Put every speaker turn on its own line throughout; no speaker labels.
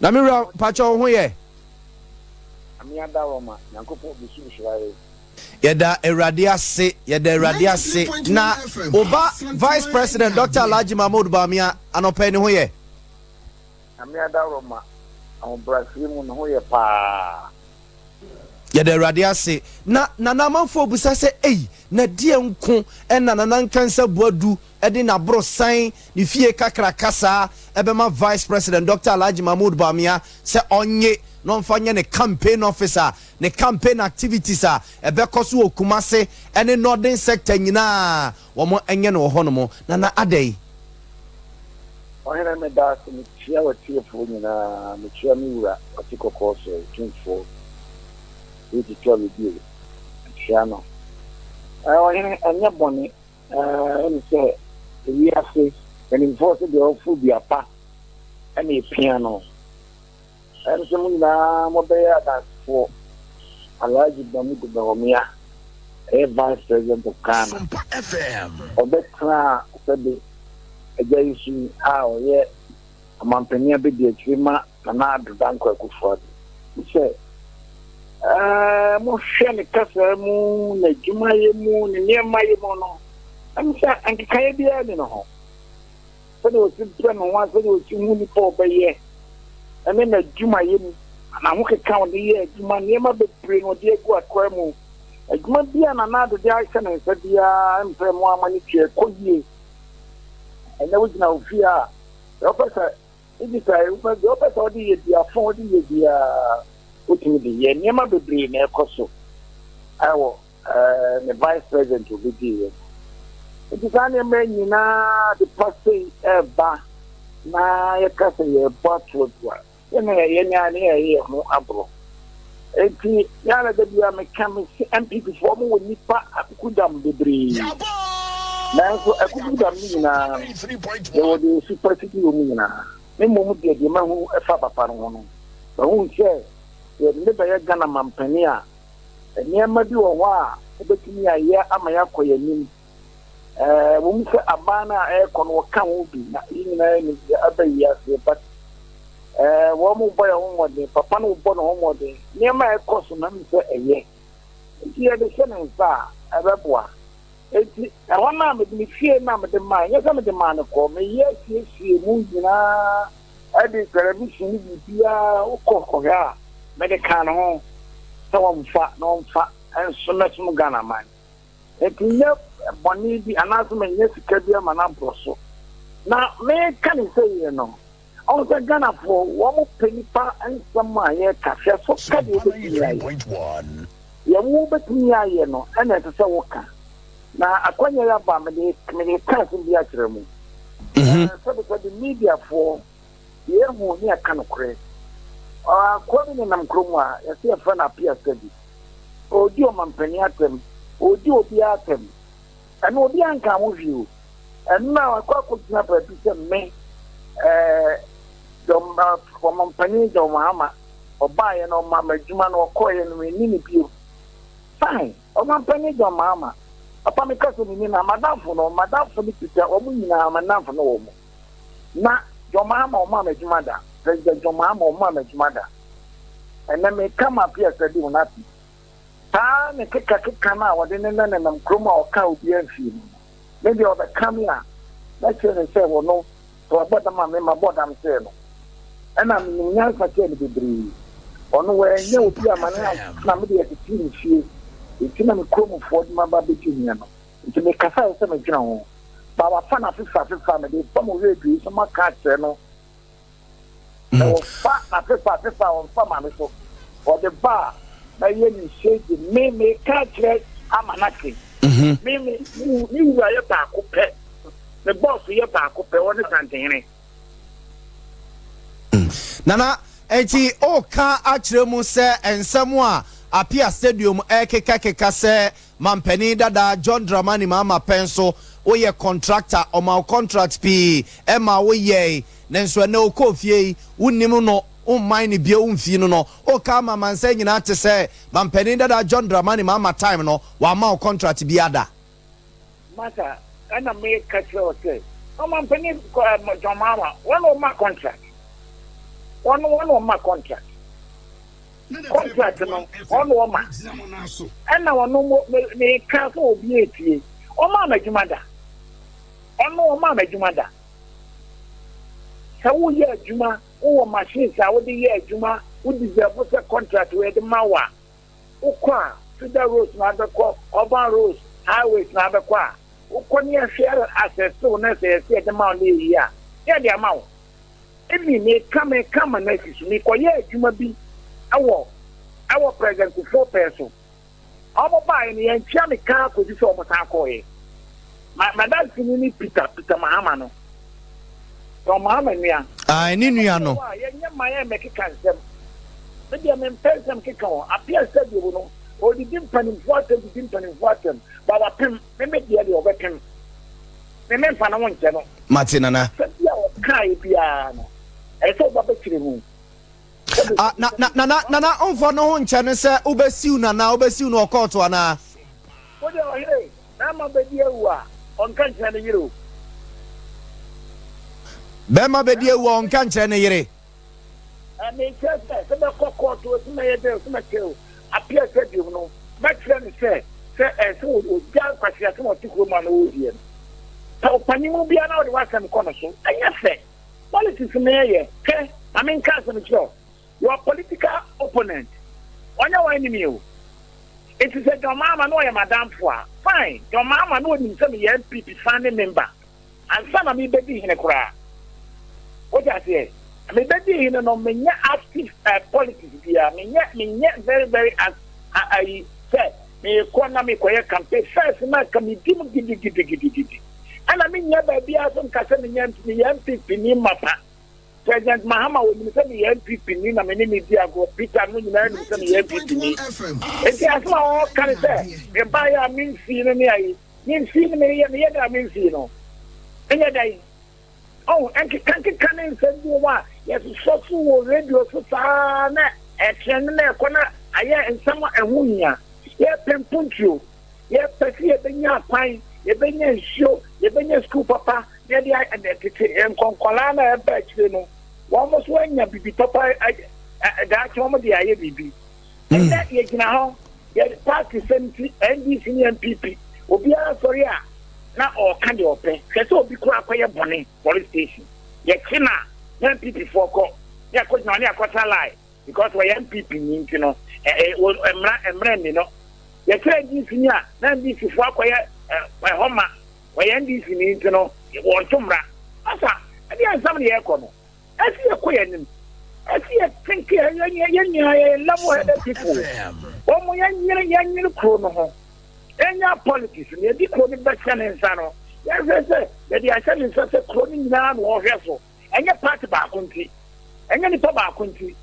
Na mira pacho ho ye.
Amiada Roma, Yankopo bisu shiraye.
Yeda Erade ase na oba Vice President Dr. Alhaji Mahmoud Bawumia anope ni ho ye.
Amiada Roma, on Brazil no ho ye pa.
Yeda Erade ase na manfo busa se na die nko na Nkansah Boadu edi na brosan ni fie kakra kasa ebema Vice President Dr. Alhaji Mahmoud Bawumia se onye no mfanya ne campaign officer ne campaign activities ebe koso okumase ene northern sector nyina wo mo enye no ho no mo na adai
ohena me da so mi tia watie fo nyina mi tia mi wura atiko koso 24 iti tia mi bi tia no ohena anya boni eni se we ase en enforce the ofu bi apa eni piano and some mobile that's for Alhaji Mahmoud Bawumia, a Vice President of Ghana.
SOMPA FM.
Obetra said a Jason, how yet a Mampania be the Trima, and I do Danko Kuford. He said, Moshani Casa Moon, the Jumaya Moon, near my mono. I'm saying, and Kayabia, you know. So there was 21 so there was 2 million per year. And then the Juma Yin, and I walk account the year, Juma never be bring or dear go at Quemo. A Juma be another day, I can and said, I'm from one money chair, could ye? And there was no fear. The officer, it is the officer, the 40 years, the putting the year, never be bring a coso. I will, the Vice President will be here. It is only a man, you know, the passay ever. Na yakasa ye bottle ene ye ho abro enti yana da bia me kam MPP for mo nipa akudam bebre na so akudam ni na e wo de super city o mi na me mo de ma hu e fa papa no no ba hu che ye ne ba ye Ghana mampani a niam bi wo ho a obetumi aye amaya koyanim wo mu se abana e kono kan obi na yina ni abayi ase but wo mu boy ho de papa no bo no ho de niam e koso na mi se eye ti e de se nsa abeboa enti e wona me de fie na me de man ye se me de man ko me ye fie mu nyina e de television ni bia ukoko ya me de kan ho so wonfa no mfa enso metum Ghana man enti boni bi anasema nyesika bia mana broso na me kan say no on the Ghana for wo penipa ansama ye kafia so ka de obi
3.1
ye wo betumi aye no ena te se wo ka na akwanya ya ba me de kan so bi akere mu so the media for ye hu ni aka no kre akwa ni nam kromu a ye se fa na Appiah study odi o mampani atem odi obi atem and no be anka mo view and now akwa ko tina pa bi se me dom for company dom mama oba ye no mama djuma no koye no ni bio fine o company dom mama apa me kaso ni na madam for ni pita o mu nyina madam for no wo mu na dom mama o mama djuma da president dom mama o mama djuma da and na me come up here said you not ta ne keka na wode ne nam kroma o ka obi anfi maybe o be come here let's say we no so about the man me board am say no and am Nkansah say the bri ono we nye obi amane na me de team fie itina me kroma for the maba be tinya no nti me kasa say me dwena ho ba wa fa na fifa me de fa mo redu so maka che no no fa na fifa on fa ma me so for the bar na ye ni shade me catch amanaki me ni wa ye ba ko pe the boss ye ba ko pe woni santene
nana enti o ka akire mu se ensem a Appiah stadium keka se mampani dada John Dramani mama penso o ye contractor o ma contract pi e ma wo ye nenso na o kofie unnim no mine bia umfi no o ka mama nsa nyina te se mampani dada John Dramani mama time no wa ma contract bi ada
mata ana me ka tro say o mampani John mama one o ma contract one my contract no one ma and now no me cancel be it o ma majumada ono ma majumada sa wo ye adwuma wo machine sa wo de ye adwuma wo deserve a contract we de mawa wo kwa Federal roads na abekọ urban roads highways na abekọ wo koni share access to na say de ma na yi a ye de ama wo emi me kama na sisu me ko ye adwuma bi awo president ku 4 person omo ba ni en chia me ka ko di so omo ta ko ye madam ni Peter Mahama no to Mahama nia
ni nua no
ye nya ma ye make kansem me dia me person keka o Appiah said you no o di dimpani votem baba pem me dia de obepem me fa na won che no
Martinana
dia o kai bia no e so baba kire mu
na onfo no ho nche ne se obesiu no court ana
o de o here na ma be dia wu a on kan che ne yiro
be ma be dia wu on kan che ne yire
me se be court o se me ye de se me tell Appiah said you know my friend say so ja kwasi ati mo tikro ma no odie ta opanimu bia na o de wasam kono so anya fe politics me ye ke I mean Nkansah sure your political opponent onya wa enemy o it is a your mama no your madam for fine your mama no ni say me NPP family member and some me be di hine kura what I say me be di hine no me active politics bia me very very I say me kona me koye campaign first ma ka me dim gidi and I mean nya ba bia so Nkansah me NPP ni mapa President Mahama will say me NPP ni na me ni dia go Peter no ni na me say me NPP ni enti asma o kan say me ba ya min fi no ni ai min fi no me ya da min fi no enya dai oh enki kan say do wa yes so wo radio so sa na e tren na ko na aye nsama ehunya ye pempuntio ye pesi ye benya pan ye benya show ye benya school papa ye dia enkonkola na eba chire no wo mo so anya bibi papa da cho mo dia ye bibi na ye gina ho ye party senti NDC ni MPP obi a sorry a na o kan de ope se so obi kura akoye bone police station ye kina MPP for ko ye ko na akota lie because we MPP ni ntino emra ni no ye kira NDC ni a na NDC for akoye homa we NDC ni ntino won tumra asa ade ansam ne ye ko no asi ye ko ye nim asi ye think ye level headed people o mo ye nyire kro no ho enya politics ne di kro ni be chane nsa no ye say ye di achane nsa se kro ni nyina no ho hwe so enya party ba konti enya ni pa ba konti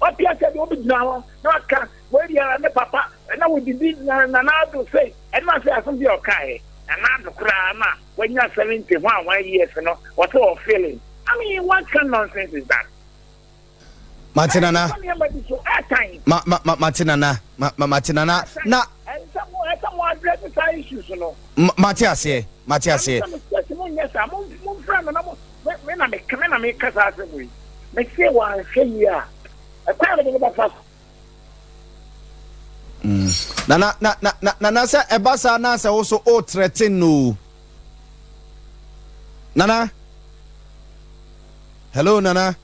Appiah said obi gina ho na aka we dia ne papa na we di na do say and ma say asem bi o kai na do kra na when you 71 years no what all feeling I mean what kind of nonsense is that
Martinana Martinana na
someone address the issues no
Matthias
when I make kasa we me say one say ya I can't think about fast
Nana say ebasa na say also o threaten no Nana Hello Nana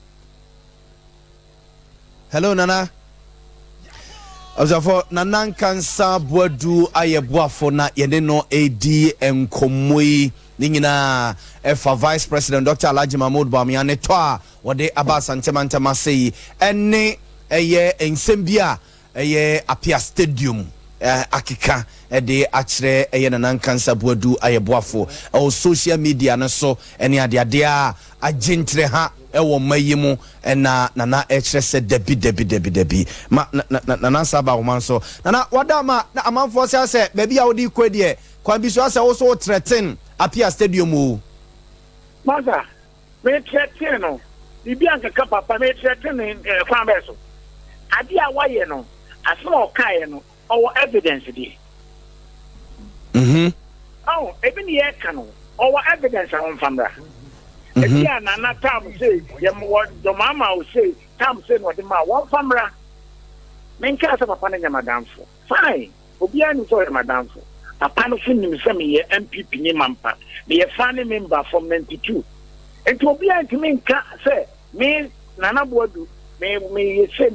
Ozafo Nana Nkansah Boadu ayeboafo na yene no edi enkomoi ni nyina efa Vice President Dr. Alhaji Mahmoud Bawumia ne to a wode abasantema sei ene eye ensembia eye Appiah Stadium akika de akire eye Nana Nkansah Boadu ayeboafo o social media no so ene ade a agentre ha ewo mayimu na nana ekire se debi nana saba woman so nana wadama na amanfo se baby a wodi kwedie kwa bi so ase wo so threaten Appiah Stadium o
mother me threaten no bibi anka papa me threaten kwan be so ade a waye no aso o kai no o evidence di oh even ye kan no o evidence on famra Appiah Nana Tam say, your mama will say, tam say no de ma one famra men ka sa papa na nyamadamfo fine obi anu so nyamadamfo papa no fun nim say me MPP ni mampa me family member from 92 and obi anu men ka say me Nana Boadu me say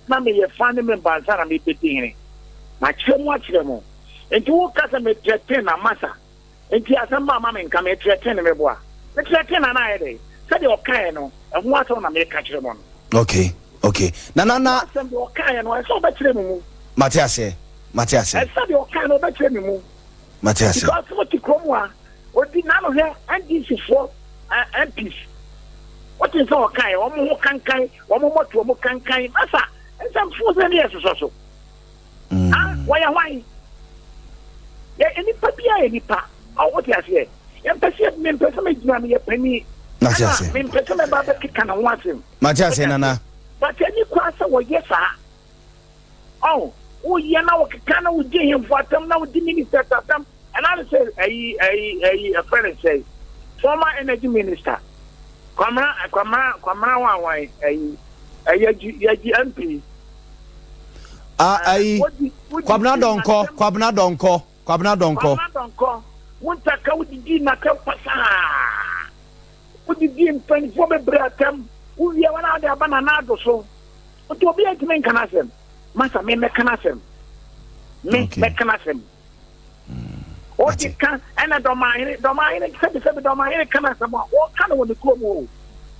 na me family member sana me petin na chemo and to kasa me threaten na masa enti asamba mama nka me threaten me boa me threaten na na ede say the okai no e ho aso na me ka kire mo no
okay na
say the okai no e so be kire mu
Matias
say the okai no be kire mu
Matias
because what you come wa odi na no here NDC for MPs what is okai o mo kankan o mo moto o mo kankan asa some fools and yes so why yeah any papia any pa what you say empathy me person me gina me penny
Matias
me person me ba be kika na wasim
Matias nana
but any kwasa wo yes oh ye na wo kika na wo je him for atam na wo di minister atam and I say a friend say former energy minister kwamra wa yaji MP
Kwabna donko
Wuntaka wudi na kampasa wudi mpan fo bebre atam uwie wana de abana na do so to obi antime nkanasem masa me mekanasem o ti kan ana do ma hire se do ma hire kanasem o kan woni kromo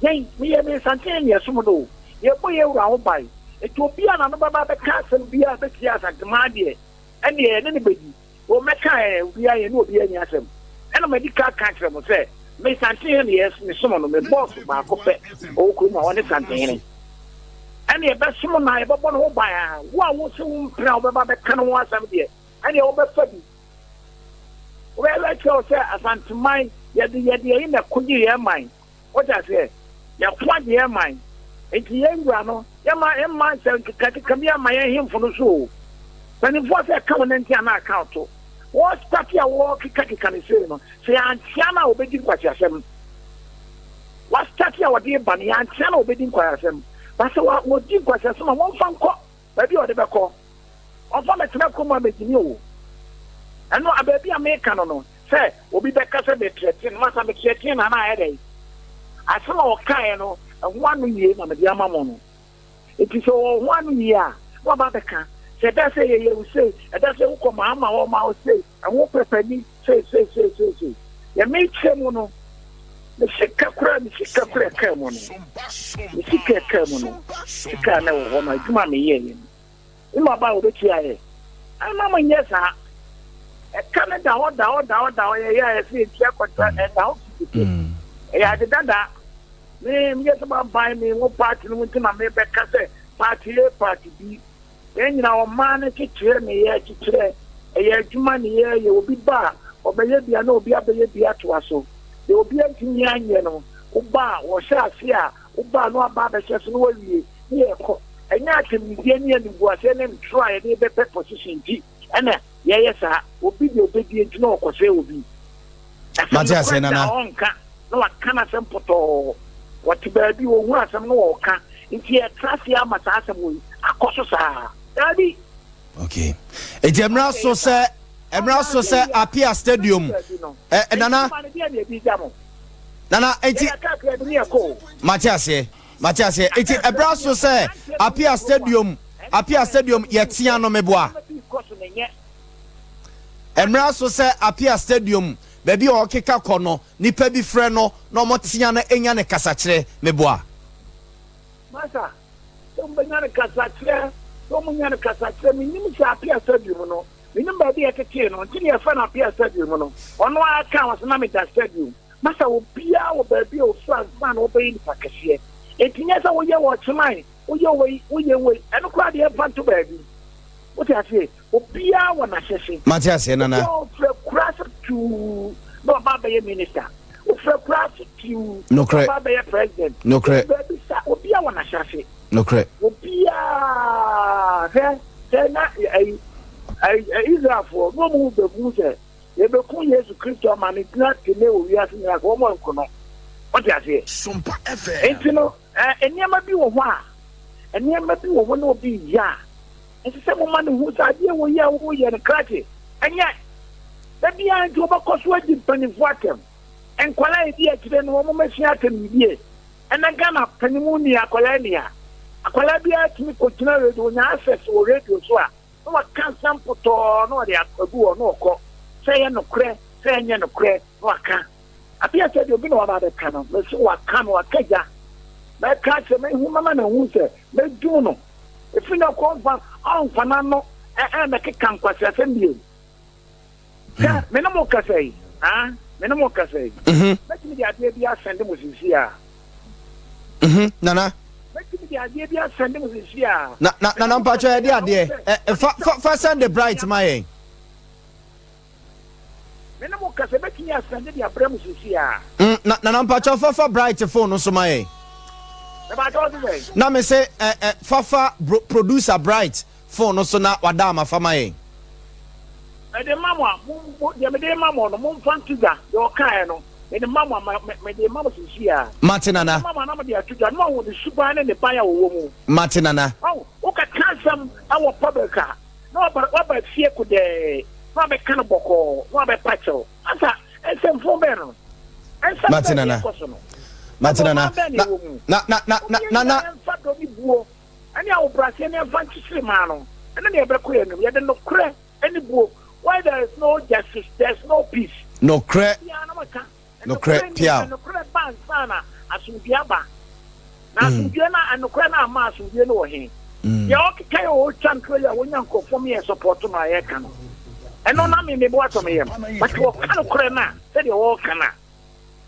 yen me ye me santen ye sumudo ye boye wura ho bai to obi ana no baba be kasem bia be kiasa gmade ene ye ne bedi o meka we are no obi anya asem ena medical country mo say me santen yes me somo no me boss ba ko pe o ku ma woni santen ene e be somo na e bo no ho ba ya wo se wo mpra o be ba be kan wo asem de ene o be fadi we like you say asantumai ye de na kudi ye man what I say ya kwa de ye man enti ye ngura no ye ma se kakami ama ye himfo no so when you say account na account what Appiah work kika say no say antiana obedi kwachi asem what Appiah wodi ban ya antiana obedi kwachi asem but say what di kwachi asem won fan ko ba bi ode be ko on fa metena ko ma betini o eno ababi America no say obi be ka say be threaten masa be threaten na na ede asema o kan no one year na me di amamo no it is so 1 year what about the can say that say you say that say who come ama o ma o say and who prepare me say ya make them no the sikakura ka mo no the sikakura mo no sika na wo ma juma me ye ni ma ba o be tia ye ama ma nyesa e Canada o ya say tia kwata e da o ya de dada me yes ba buy me wo party no ntima me be ka say party A party B enyina o man kikire me ye kikire e adwuma ne ye obi ba obeye bia na obi abeye bia to aso e obi antimi anye no uba wo sha afia uba no aba be hye so no wawie ne ekọ enya atemidie ne ani buase ne try ne be position di ena ye sa obi de obedi ntino okose obi
Matias nana
onka no akana sempoto wati baabi wo hu asem no oka nti e traffic amata asem wo akoso saa Daddy.
Okay. Emra so say Appiah Stadium. Nana. Eti Matias. Eti Emra so say Appiah Stadium yetia no meboa. Emra so say Appiah Stadium baby o keka kono nipa bi frɛ no na omotia na enya ne kasakire meboa.
Masa, sombanya ne kasakire so munya kasa me nim sa Appiah Stadium no me nim ba dia keke no ntini e fa na Appiah Stadium no ono aka was na me da stadium masa obia wo ba bia o France man wo be ni pakese etinya sa wo ye wo chimai wo ye we eno kwa de fa to ba bi what you say obia wo na hyehe
Matias nana
wo crash to no ba be minister wo crash to
no
ba be president
no cre
obia wo na hyehe
no cre
obia na Israel for no move the buze e be kun Jesus Christ man it not tene o wiase na ko mo nkono what you say
SOMPA FM
enti no eniema bi wo ho a and near maybe one will be ya. And some woman whose idea will ya who ya and crack it. And yet, that be I to about sweating penny water. And quality accident woman she had to be. And I got up Penimonia Colania. A Colabia to me continually doing access or radio so. No, I can't sample to no, they are or no call. Say no crack, say no crack, no, I can't. Appiah said you've been on other cannon, but so I can't or Kaja. My catch a man who mamma who said, make Juno. If you know, call for Fanano and make a campus and you. Minimum Cassay, ah, minimum Cassay. Let me the idea send them with his here.
Nana.
Let me the idea send them with his here.
Nana, Pacha, idea. First send the bright, my.
Minimum Cassay, making us send the Abramus here.
Nana, Pacha, for bright phone, so my. Now me say Fafa producer bright phone so na wadama fama
the mama the mama no mum fan tuga your kind no the mama me the mama here
Martinana
mama na me the tuga no wo the super and the buyer wo mu
Martinana
oh o ka cancel our public no but fear could no be kind of boko no be pacho asa ese phone be no
Martinana Martinana na any our Brazilian advantage man and then no cre any book why there is no justice there's no peace no cre Pia
no cre ban sana asubiaba na asubiana and no cre na ma asubie no he ya o kai o chankre ya wonya nkofo me support na ye kan and no na me bo ato me yem but wo kan cre na say the wo kana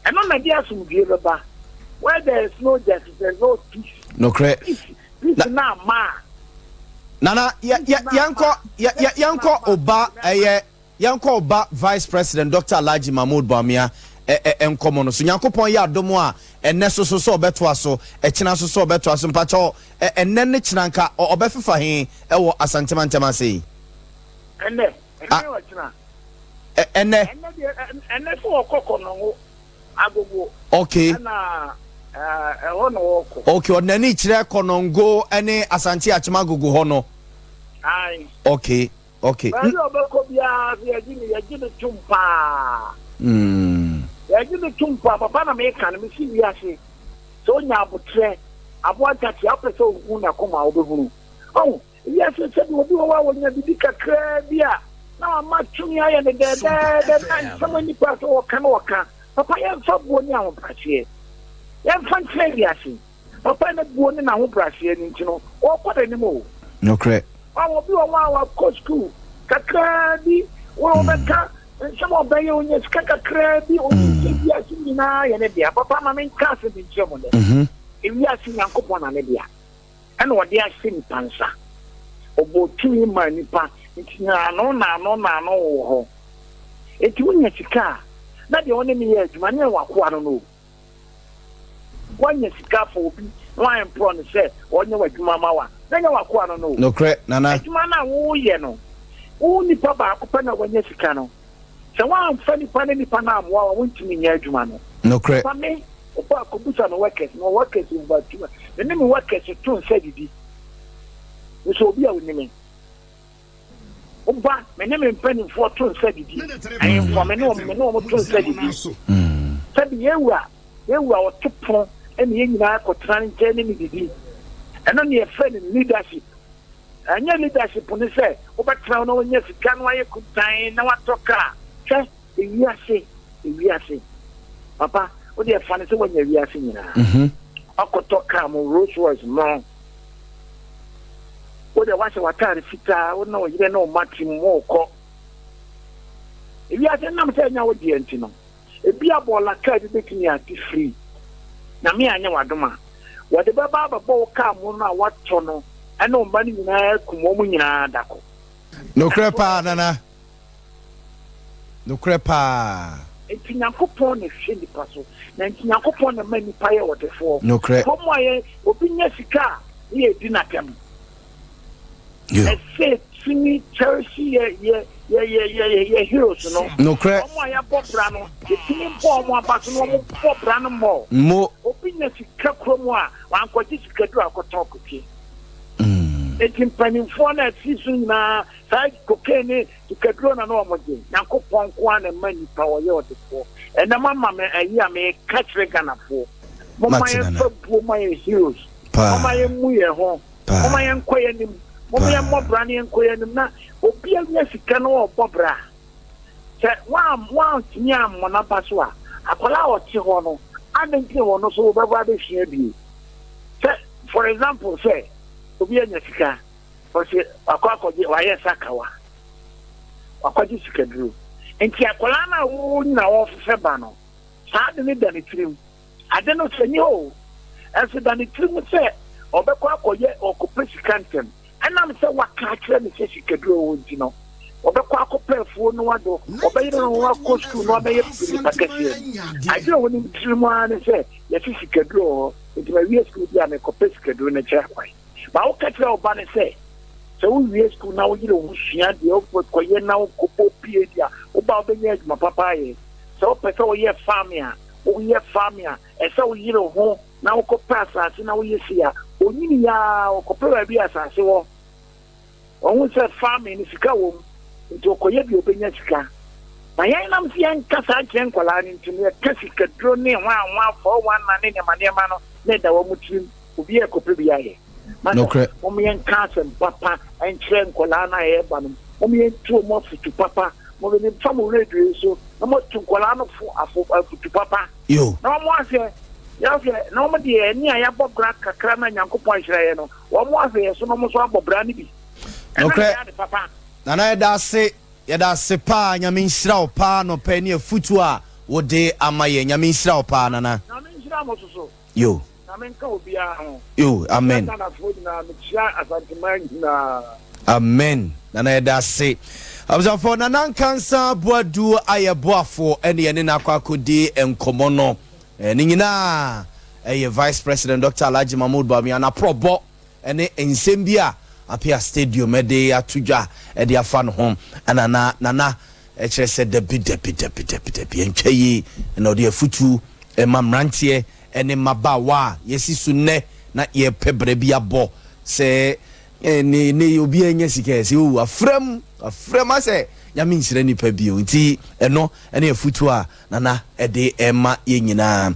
and no na dia asubie beba where there is no justice, there is no peace.
No correct.
Peace na ma.
Nana, yanko Oba Vice President Dr. Alhaji Mahmoud Bawumia enkomo no so Nyankopon ya adomo a enne so obeto aso china so obeto aso mpacho enne ne chinanka obefefa he wo asantema sei.
Enne wa china. Enne so okoko no agogo.
Okay. Okay, onani chire konongo ene asante achima gugu ho no.
Ai.
Okay.
Bari obeko bia ya gini tumpa. Ya gini tumpa papa na me kan me si wiase. So nya abotre, aboatati apese ogun na koma obehuru. Oh, yes se obi wa wonya bibi kakra bia. Na ma tumi aye ne de somani pass o kan waka. Papa ya fa buoni a wo prache. Yan fan trade papa na buoni na ho prache ni ntino o kwada ni mo
no correct
awo bi o wa ko school kakra bi wo beka some of them onye kakra bi o bi asini na ye ne dia papa ma men class bi jemo le ewi asini Nyankopon na ne dia ena wo dia asini pansa obo tumi ma nipa ntinya no wo ho eti wonya sika na de one mi ye adwuma ne wa ko ano no wanya sika for obi wan pro no say onye wadwuma mawa nanya wako ano no
no correct nana
adwuma na wo ye no wo nipa ba akopɛ na wanya sika no sɛ wan fa nipa ne nipa na amwa wa wontimi nya adwuma
no correct
fa me opa akobusa no workers over ne me workers to nsa didi so obi a wonimi oba me ne me mpani fo to nsa didi ayi fo me no to nsa didi sabi yewa otopon and yina ko tranche ni didi eno ne friend leadership anya leadership ni say obetra no nya sika no aye kutan na watoka che ewiase papa o de fa ne se wanya wiase nyina akotoka mo Rolls Royce mo o de wase watare fita o na o yire na o mati mo ko ewiase na mse nya wo die ntino ebi abola card be kini ati free na me anya wadoma wode baba babo ka mu na wato no ena o mba ni nyina kumo mu nyina dako
no crepa nana no crepa
enti Nyankopon ne hwe nipa so na enti Nyankopon na mani pa ye wodefo
no crepa
komo aye obi nya sika ye di na tem yeah say tini Chelsea ye heroes
no crepa
komo aye bobra no tini mpo mo abaso no mo bobra no mo
mo
obi nya sika kromo a wan kwaji sika du akoton kokie etim panimfo na sisu na sai cocaine to kedro na no omode yakopon ko na mani pa wo ye odefo ena mama me ayi ame katre ganafo mama ye fabu mama ye heroes mama ye muye ho mama ye nkoye nim mama ye mobra ne nkoye nim na obi anya sika no obobra se wa tinya mo na baso a akola o ti ho no adenki ho no so baba de hia bi for example say obi anya sika for say akwakoje wa ye sakawa akwaje sika duro enti akola na wo na wo feba no saa de ne dane tirim ade no se ni o ese dane tirim se obekwa akoje okupesikantem enam se waka kire ne sika duro wo nti no obekwa akopefuo no wado obeyire no wa kostu no obeye pakase ade wo ni tirim an se ye sika duro enti ma wie school dia me kopesika duro na kire kwai ba o katre oba ne se so we school na wo yire wo hia de o koye na wo kopo pie dia o ba obenya adwuma papa ye so pese wo ye famia ese wo yire ho na wo kopa asase na wo ye sia onyini ya wo kopa bi asase wo onwu se famia ni sika wo nti okoye bi obenya sika na yan nam si Nkansah chen kwala ni ntumi e kasika dro ne wa for one na ne ma no ne da wo mutim obi e kopa bi aye
Okay.
Nkansah papa and train Kolana Ebanum. Tu more to papa. Moving from radio so no more to Kolana to papa.
You
no more say, no more dear, near Yabo Graka Krama Yanko Pointrano. One more say, so no more Swamp Brandy.
Okay, papa. And I da say, Yada Sepa, Yamin Srao Pa, no penny of futua, what day am I in Yamin Srao Pa, Nana? You. You, amen. Amen. Nana da say. I was for Nkansah Boadu Ayeboafo any nakwa kodi enkomono. Ningina Vice President Dr. Alhaji Mahmoud Bawumia na probo ene ensembia Appiah Stadium ede atuja ede afa no hom anana nana ekire se debi entwayi na ode afutu mamrantie ene mabawa yesi sunne na ye pebre bia bo se ne obi anya sika se o afrem ase nyame nsire nipa bio nti eno ene afutu a nana ede ema ye nyina